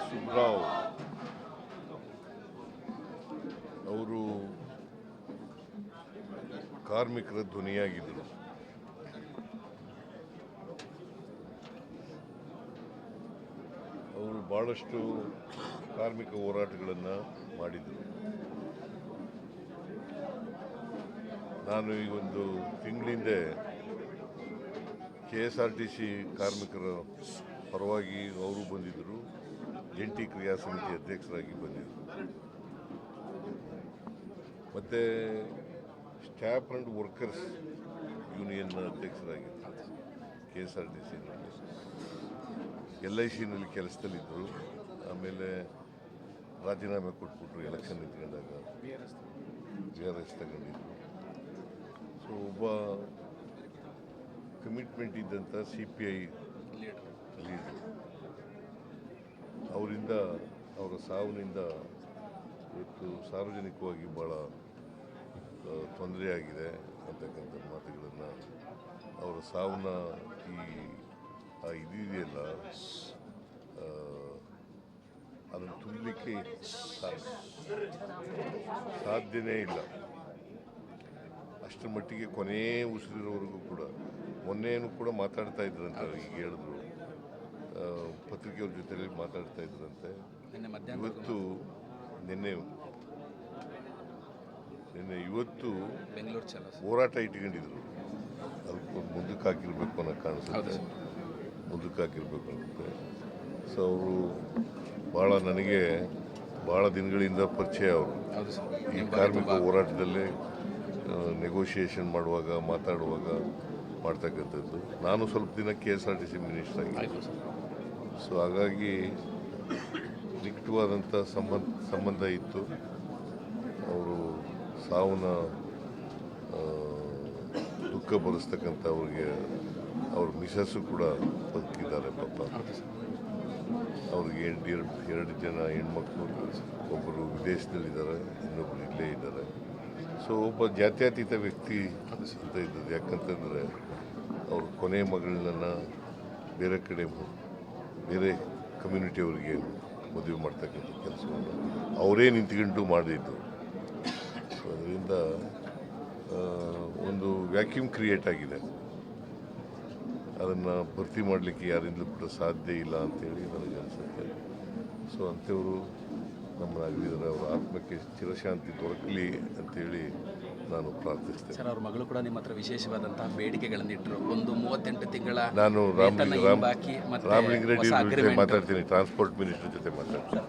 ಸುಬ್ರಾವ್ ಅವರು ಕಾರ್ಮಿಕರ ಧ್ವನಿಯಾಗಿದ್ದರು. ಅವರು ಭಾಳಷ್ಟು ಕಾರ್ಮಿಕ ಹೋರಾಟಗಳನ್ನು ಮಾಡಿದರು. ನಾನು ಈ ಒಂದು ತಿಂಗಳಿಂದ KSRTC ಕಾರ್ಮಿಕರ ಪರವಾಗಿ ಅವರು ಬಂದಿದ್ದರು, ಜಂಟಿ ಕ್ರಿಯಾ ಸಮಿತಿ ಅಧ್ಯಕ್ಷರಾಗಿ ಬಂದಿದ್ದರು. ಮತ್ತು ಸ್ಟಾಫ್ ಆ್ಯಂಡ್ ವರ್ಕರ್ಸ್ ಯೂನಿಯನ್ ಅಧ್ಯಕ್ಷರಾಗಿದ್ದರು KSRTCನಲ್ಲಿ. LICನಲ್ಲಿ ಕೆಲಸದಲ್ಲಿದ್ದರು. ಆಮೇಲೆ ರಾಜೀನಾಮೆ ಕೊಟ್ಬಿಟ್ರು ಎಲೆಕ್ಷನ್ ನಿಂತ್ಕೊಂಡಾಗ, BRS ತಗೊಂಡಿದ್ರು. ಸೊ ಒಬ್ಬ ಕಮಿಟ್ಮೆಂಟ್ ಇದ್ದಂಥ CPI ಲೀಡರ್, ಅವರ ಸಾವಿನಿಂದ ಇವತ್ತು ಸಾರ್ವಜನಿಕವಾಗಿ ಭಾಳ ತೊಂದರೆ ಆಗಿದೆ ಅಂತಕ್ಕಂಥ ಮಾತುಗಳನ್ನು, ಅವರ ಸಾವನ್ನ ಇದೆಯಲ್ಲ ಅದನ್ನು ತುಂಬಲಿಕ್ಕೆ ಸಾಧ್ಯನೇ ಇಲ್ಲ. ಅಷ್ಟರ ಮಟ್ಟಿಗೆ ಕೊನೆ ಉಸಿರಿರೋವರೆಗೂ ಕೂಡ. ಮೊನ್ನೆನೂ ಕೂಡ ಮಾತಾಡ್ತಾ ಇದ್ರಂತೆ, ಈಗ ಹೇಳಿದ್ರು ಪತ್ರಿಕೆಯವ್ರ ಜೊತೆಲಿ ಮಾತಾಡ್ತಾ ಇದ್ರಂತೆ. ಇವತ್ತು ಹೋರಾಟ ಇಟ್ಕೊಂಡಿದ್ರು, ಅದಕ್ಕೆ ಮುಂದಕ್ಕೆ ಹಾಕಿರ್ಬೇಕು ಅನ್ನೋ ಕಾಣಿಸುತ್ತೆ, ಮುಂದಕ್ಕೆ ಹಾಕಿರ್ಬೇಕು ಅನ್ನುತ್ತೆ. ಸೊ ಅವರು ನನಗೆ ಭಾಳ ದಿನಗಳಿಂದ ಪರಿಚಯ. ಅವರು ಈ ಕಾರ್ಮಿಕ ಹೋರಾಟದಲ್ಲಿ ನೆಗೋಷಿಯೇಷನ್ ಮಾಡುವಾಗ, ಮಾತಾಡುವಾಗ ಮಾಡ್ತಕ್ಕಂಥದ್ದು. ನಾನು ಸ್ವಲ್ಪ ದಿನ KSRTC ಮಿನಿಸ್ಟರ್ ಆಗಿದ್ದೆ. ಸೊ ಹಾಗಾಗಿ ನಿಕಟವಾದಂಥ ಸಂಬಂಧ ಇತ್ತು. ಅವರು ಸಾವನ್ನ ದುಃಖ ಭರಿಸ್ತಕ್ಕಂಥ ಅವ್ರಿಗೆ ಅವ್ರ ಮಿಸಸ್ಸು ಕೂಡ ಬದುಕಿದ್ದಾರೆ ಪಾಪ. ಅವ್ರಿಗೆ ಎರಡು ಜನ ಹೆಣ್ಮಕ್ಳು, ಒಬ್ಬರು ವಿದೇಶದಲ್ಲಿದ್ದಾರೆ, ಇನ್ನೊಬ್ಬರು ಇಲ್ಲೇ ಇದ್ದಾರೆ. ಸೊ ಒಬ್ಬ ಜಾತ್ಯತೀತ ವ್ಯಕ್ತಿ ಅಂತ ಇದ್ದದ್ದು. ಯಾಕಂತಂದರೆ ಅವ್ರ ಕೊನೆ ಮಗಳನ್ನ ಬೇರೆ ಕಡೆ, ಬೇರೆ ಕಮ್ಯುನಿಟಿಯವರಿಗೆ ಮದುವೆ ಮಾಡ್ತಕ್ಕಂಥ ಕೆಲಸವನ್ನು ಅವರೇ ನಿಂತ್ಕೊಂಡು ಮಾಡಿದ್ದು. ಸೊ ಅದರಿಂದ ಒಂದು ವ್ಯಾಕ್ಯೂಮ್ ಕ್ರಿಯೇಟ್ ಆಗಿದೆ. ಅದನ್ನು ಭರ್ತಿ ಮಾಡಲಿಕ್ಕೆ ಯಾರಿಂದಲೂ ಕೂಡ ಸಾಧ್ಯ ಇಲ್ಲ ಅಂತೇಳಿ ನನಗೆ ಅನಿಸುತ್ತೆ. ಸೊ ಅಂಥವರು ನಮ್ಮನ್ನಾಗಲಿದ್ದಾರೆ. ಅವರ ಆತ್ಮಕ್ಕೆ ಚಿರಶಾಂತಿ ದೊರಕಲಿ ಅಂತೇಳಿ ನಾನು ಪ್ರಾರ್ಥಿಸ್ತೇನೆ. ಸರ್, ಅವ್ರ ಮಗಳು ಕೂಡ ನಿಮ್ಮ ಹತ್ರ ವಿಶೇಷವಾದಂತಹ ಬೇಡಿಕೆಗಳನ್ನು ಇಟ್ಟರು. ಒಂದು 38 ತಿಂಗಳ ನಾನು ರಾಮಲಿಂಗಾರೆಡ್ಡಿ ಜೊತೆ ಮಾತಾಡ್ತೀನಿ, ಟ್ರಾನ್ಸ್ಪೋರ್ಟ್ ಮಿನಿಸ್ಟರ್ ಜೊತೆ ಮಾತಾಡ್ತೀನಿ.